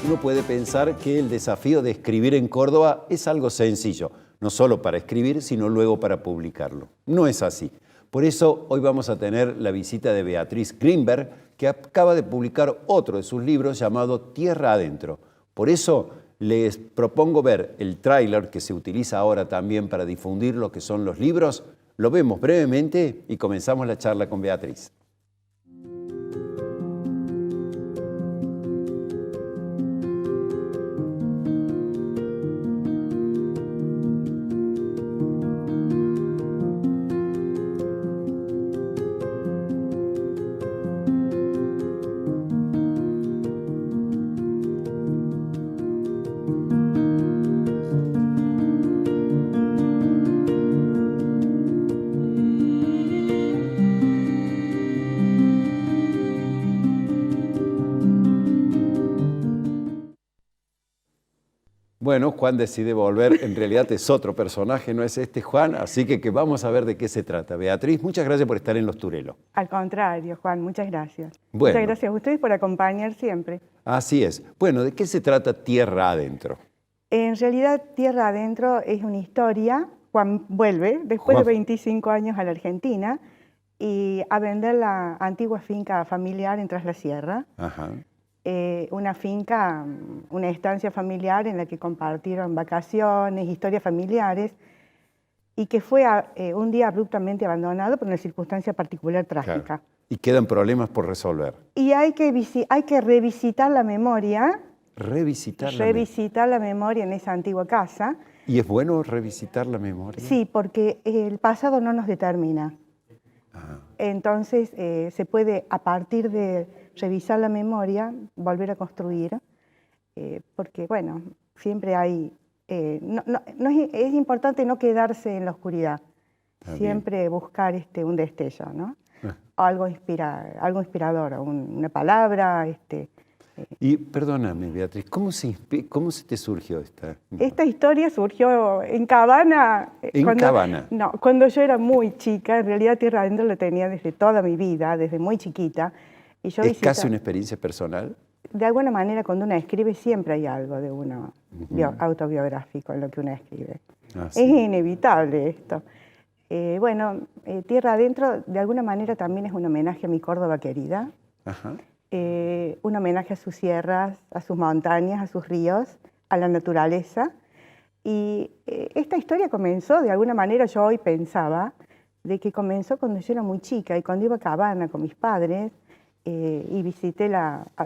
Uno puede pensar que el desafío de escribir en Córdoba es algo sencillo, no solo para escribir, sino luego para publicarlo. No es así. Por eso hoy vamos a tener la visita de Beatriz Greenberg, que acaba de publicar otro de sus libros llamado Tierra Adentro. Por eso les propongo ver el tráiler que se utiliza ahora también para difundir lo que son los libros. Lo vemos brevemente y comenzamos la charla con Beatriz. Bueno, Juan decide volver, en realidad es otro personaje, no es este Juan, así que vamos a ver de qué se trata. Beatriz, muchas gracias por estar en Los Turelos. Al contrario, Juan, muchas gracias. Bueno. Muchas gracias a ustedes por acompañar siempre. Así es. Bueno, ¿de qué se trata Tierra Adentro? En realidad, Tierra Adentro es una historia. Juan vuelve después de 25 años a la Argentina y a vender la antigua finca familiar en Tras la Sierra. Ajá. Una finca, una estancia familiar en la que compartieron vacaciones, historias familiares, y que fue un día abruptamente abandonado por una circunstancia particular trágica. Claro. Y quedan problemas por resolver. Y hay que revisitar la memoria. Revisitar la memoria en esa antigua casa. ¿Y es bueno revisitar la memoria? Sí, porque el pasado no nos determina. Ajá. Entonces se puede, a partir de revisar la memoria, volver a construir, porque bueno, siempre hay, es importante no quedarse en la oscuridad, siempre buscar un destello, ¿no? Algo inspirador, una palabra. Y perdóname, Beatriz, ¿cómo se te surgió esta? Esta historia surgió en Cabana. Cabana. No, cuando yo era muy chica. En realidad Tierra Adentro la tenía desde toda mi vida, desde muy chiquita. Y yo ¿Es casi una experiencia personal? De alguna manera, cuando uno escribe, siempre hay algo de uno autobiográfico en lo que uno escribe. Sí. Es inevitable esto. Tierra Adentro, de alguna manera, también es un homenaje a mi Córdoba querida. Ajá. Un homenaje a sus sierras, a sus montañas, a sus ríos, a la naturaleza. Y esta historia comenzó, de alguna manera, yo hoy pensaba, de que comenzó cuando yo era muy chica y cuando iba a Cabana con mis padres y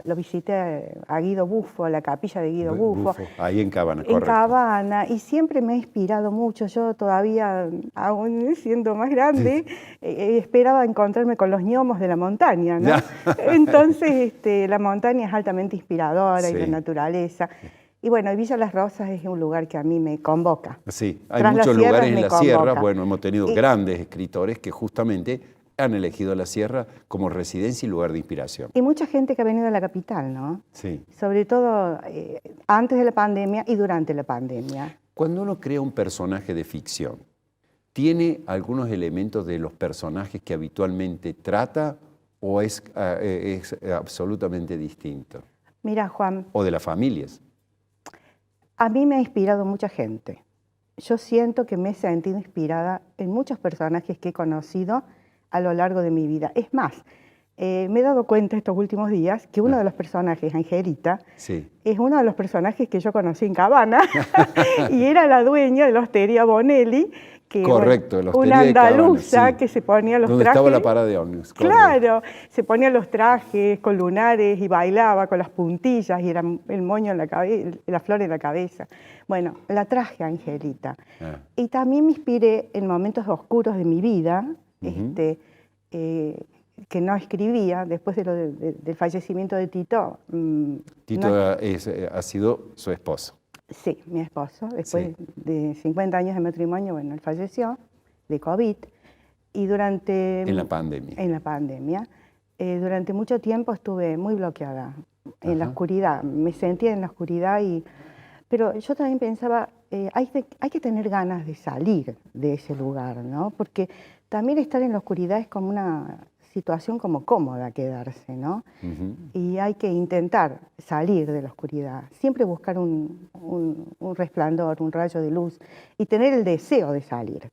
lo visité a Guido Buffo, a la capilla de Guido Buffo. Ahí en Cabana, en correcto. Cabana, y siempre me ha inspirado mucho. Yo todavía, aún siendo más grande, esperaba encontrarme con los gnomos de la montaña, ¿no? Entonces, la montaña es altamente inspiradora, y la naturaleza. Y bueno, Villa Las Rosas es un lugar que a mí me convoca. Sí, hay muchos lugares en la sierra. Bueno, hemos tenido grandes escritores que justamente han elegido la sierra como residencia y lugar de inspiración. Y mucha gente que ha venido a la capital, ¿no? Sí. Sobre todo antes de la pandemia y durante la pandemia. Cuando uno crea un personaje de ficción, ¿tiene algunos elementos de los personajes que habitualmente trata o es absolutamente distinto? Mira, Juan. ¿O de las familias? A mí me ha inspirado mucha gente. Yo siento que me he sentido inspirada en muchos personajes que he conocido a lo largo de mi vida. Es más, me he dado cuenta estos últimos días que uno de los personajes, Angelita, es uno de los personajes que yo conocí en Cabana y era la dueña de la Hostería Bonelli, que, correcto, la una andaluza Cabana, que se ponía los donde trajes. Estaba la parada de ómnibus. Claro, se ponía los trajes con lunares y bailaba con las puntillas y era el moño en la cabeza, la flor en la cabeza. Bueno, la traje a Angelita. Y también me inspiré en momentos oscuros de mi vida, que no escribía, después del fallecimiento de Tito. Tito ha sido su esposo. Sí, mi esposo. Después de 50 años de matrimonio, bueno, él falleció de COVID. Y durante... En la pandemia. En la pandemia. Durante mucho tiempo estuve muy bloqueada en la oscuridad. Me sentía en la oscuridad pero yo también pensaba, hay que tener ganas de salir de ese lugar, ¿no? Porque también estar en la oscuridad es como una situación como cómoda quedarse, ¿no? Y hay que intentar salir de la oscuridad, siempre buscar un resplandor, un rayo de luz y tener el deseo de salir.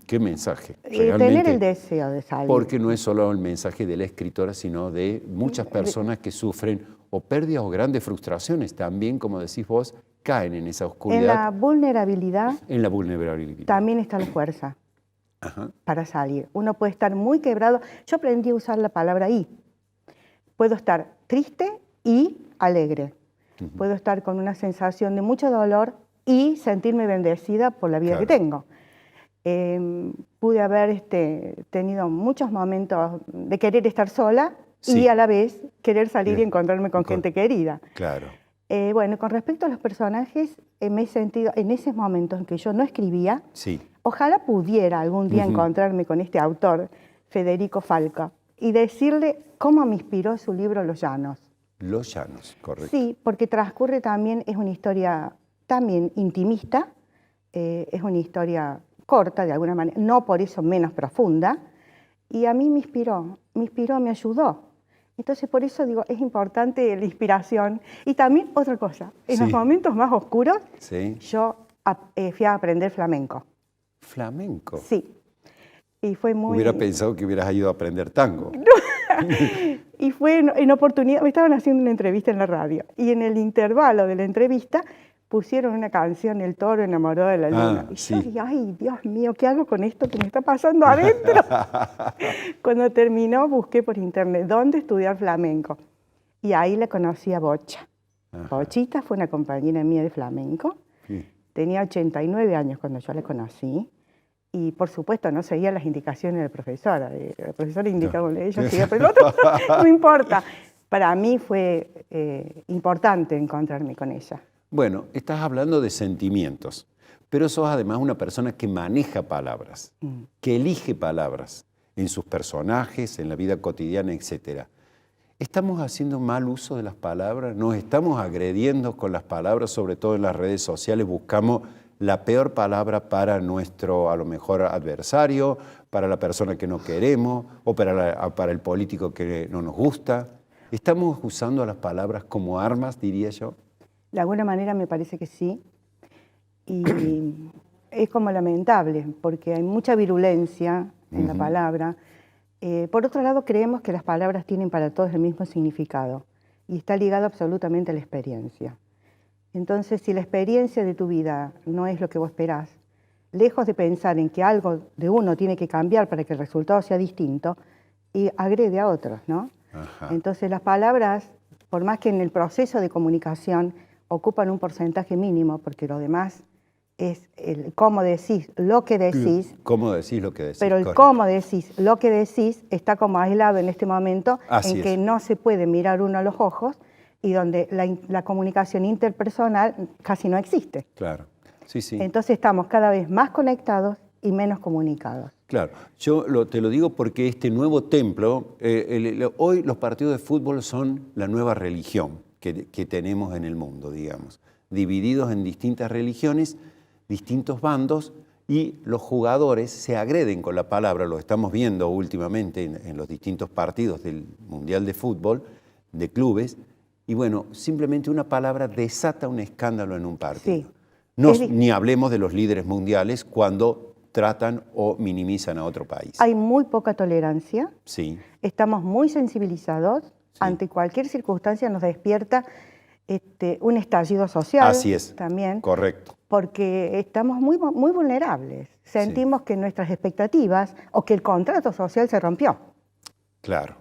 Qué mensaje. Tener el deseo de salir. Porque no es solo el mensaje de la escritora, sino de muchas personas que sufren o pérdidas o grandes frustraciones. También, como decís vos, caen en esa oscuridad. En la vulnerabilidad. En la vulnerabilidad. También está la fuerza. Ajá. Para salir. Uno puede estar muy quebrado. Yo aprendí a usar la palabra y. Puedo estar triste y alegre. Puedo estar con una sensación de mucho dolor y sentirme bendecida por la vida que tengo. Pude haber tenido muchos momentos de querer estar sola y a la vez querer salir y encontrarme con gente querida. Claro. Bueno, con respecto a los personajes, me he sentido en esos momentos en que yo no escribía, ojalá pudiera algún día encontrarme con este autor, Federico Falco, y decirle cómo me inspiró su libro Los Llanos. Los Llanos, correcto. Sí, porque transcurre también, es una historia también intimista, es una historia corta de alguna manera, no por eso menos profunda, y a mí me inspiró, me ayudó. Entonces por eso digo, es importante la inspiración. Y también otra cosa, en los momentos más oscuros, yo fui a aprender flamenco. ¿Flamenco? Sí. Y fue muy... Hubiera pensado que hubieras ido a aprender tango. Y fue en oportunidad, me estaban haciendo una entrevista en la radio, y en el intervalo de la entrevista pusieron una canción, El toro enamorado de la luna. Y yo dije, ay, Dios mío, ¿qué hago con esto que me está pasando adentro? Cuando terminó, busqué por internet dónde estudiar flamenco. Y ahí la conocí a Bocha. Bochita fue una compañera mía de flamenco. Tenía 89 años cuando yo la conocí. Y, por supuesto, no seguía las indicaciones de la profesora. La profesora indicaba, ella seguía, pero el otro no importa. Para mí fue importante encontrarme con ella. Bueno, estás hablando de sentimientos, pero sos además una persona que maneja palabras, que elige palabras en sus personajes, en la vida cotidiana, etc. ¿Estamos haciendo mal uso de las palabras? ¿Nos estamos agrediendo con las palabras? Sobre todo en las redes sociales buscamos la peor palabra para nuestro, a lo mejor, adversario, para la persona que no queremos o para el político que no nos gusta. ¿Estamos usando las palabras como armas, diría yo? De alguna manera me parece que sí, y es como lamentable, porque hay mucha virulencia en la palabra. Por otro lado, creemos que las palabras tienen para todos el mismo significado, y está ligado absolutamente a la experiencia. Entonces, si la experiencia de tu vida no es lo que vos esperás, lejos de pensar en que algo de uno tiene que cambiar para que el resultado sea distinto, y agrede a otros, ¿no? Entonces, las palabras, por más que en el proceso de comunicación ocupan un porcentaje mínimo, porque lo demás es el cómo decís lo que decís. Cómo decís lo que decís. Pero el cómo decís lo que decís está como aislado en este momento, en que no se puede mirar uno a los ojos y donde la comunicación interpersonal casi no existe. Claro, sí, sí. Entonces estamos cada vez más conectados y menos comunicados. Claro, yo te lo digo porque este nuevo templo, hoy los partidos de fútbol son la nueva religión que tenemos en el mundo, digamos, divididos en distintas religiones, distintos bandos, y los jugadores se agreden con la palabra, lo estamos viendo últimamente en los distintos partidos del Mundial de Fútbol, de clubes, y bueno, simplemente una palabra desata un escándalo en un partido. Ni hablemos de los líderes mundiales cuando tratan o minimizan a otro país. Hay muy poca tolerancia, estamos muy sensibilizados. Ante cualquier circunstancia nos despierta un estallido social. Así es, también, correcto. Porque estamos muy, muy vulnerables. Sentimos que nuestras expectativas o que el contrato social se rompió. Claro.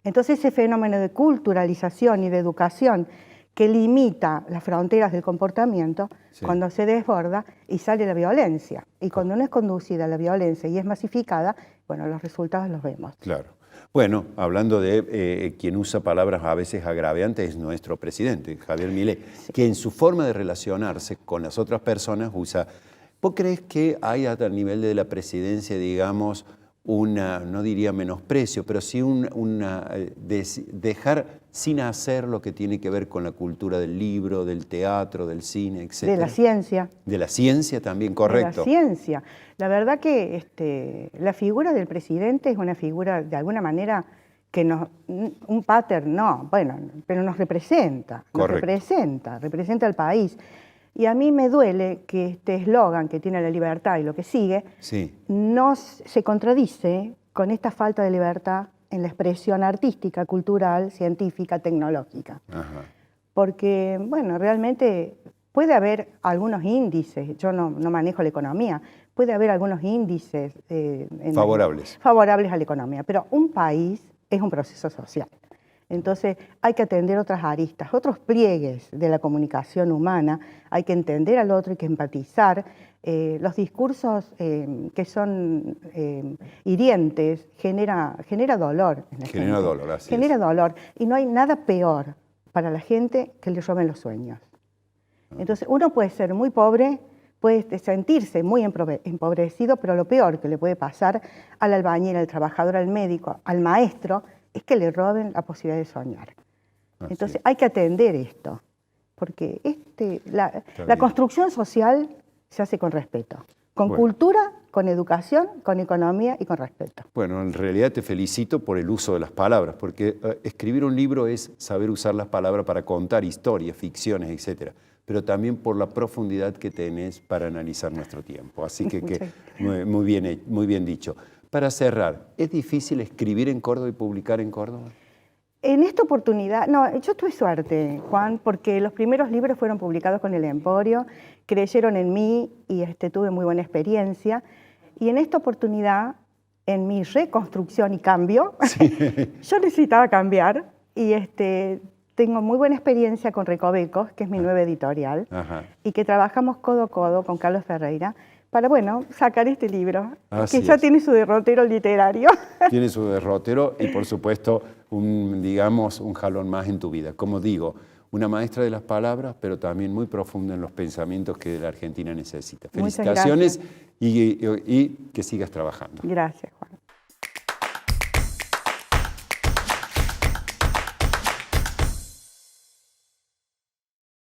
Entonces ese fenómeno de culturalización y de educación que limita las fronteras del comportamiento, cuando se desborda y sale la violencia. Y cuando no es conducida la violencia y es masificada, bueno, los resultados los vemos. Claro. Bueno, hablando de quien usa palabras a veces agraviantes, es nuestro presidente, Javier Milei, que en su forma de relacionarse con las otras personas usa... ¿Vos crees que hay a nivel de la presidencia, digamos, no diría menosprecio, pero sí dejar sin hacer lo que tiene que ver con la cultura del libro, del teatro, del cine, etc. De la ciencia. De la ciencia también, correcto. De la ciencia. La verdad que la figura del presidente es una figura, de alguna manera, que un pater no, bueno, pero nos representa, representa al país. Y a mí me duele que este eslogan que tiene la libertad y lo que sigue, sí, no se contradice con esta falta de libertad en la expresión artística, cultural, científica, tecnológica. Ajá. Porque, bueno, realmente puede haber algunos índices, yo no manejo la economía, puede haber algunos índices favorables a la economía, pero un país es un proceso social. Entonces hay que atender otras aristas, otros pliegues de la comunicación humana, hay que entender al otro, hay que empatizar. Los discursos que son hirientes genera dolor en la gente. Genera dolor, así Genera es. dolor. Y no hay nada peor para la gente que le roben los sueños. Entonces uno puede ser muy pobre, puede sentirse muy empobrecido, pero lo peor que le puede pasar al albañil, al trabajador, al médico, al maestro, es que le roben la posibilidad de soñar. Entonces hay que atender esto, porque la construcción social se hace con respeto, con cultura, con educación, con economía y con respeto. Bueno, en realidad te felicito por el uso de las palabras, porque escribir un libro es saber usar las palabras para contar historias, ficciones, etcétera, pero también por la profundidad que tenés para analizar nuestro tiempo. Así que muy bien dicho. Para cerrar, ¿es difícil escribir en Córdoba y publicar en Córdoba? En esta oportunidad, no, yo tuve suerte, Juan, porque los primeros libros fueron publicados con El Emporio, creyeron en mí y tuve muy buena experiencia. Y en esta oportunidad, en mi reconstrucción y cambio, yo necesitaba cambiar y tengo muy buena experiencia con Recovecos, que es mi nueva editorial, y que trabajamos codo a codo con Carlos Ferreira para, bueno, sacar este libro, que ya tiene su derrotero literario. Tiene su derrotero y, por supuesto, un jalón más en tu vida. Como digo, una maestra de las palabras, pero también muy profunda en los pensamientos que la Argentina necesita. Felicitaciones y que sigas trabajando. Gracias.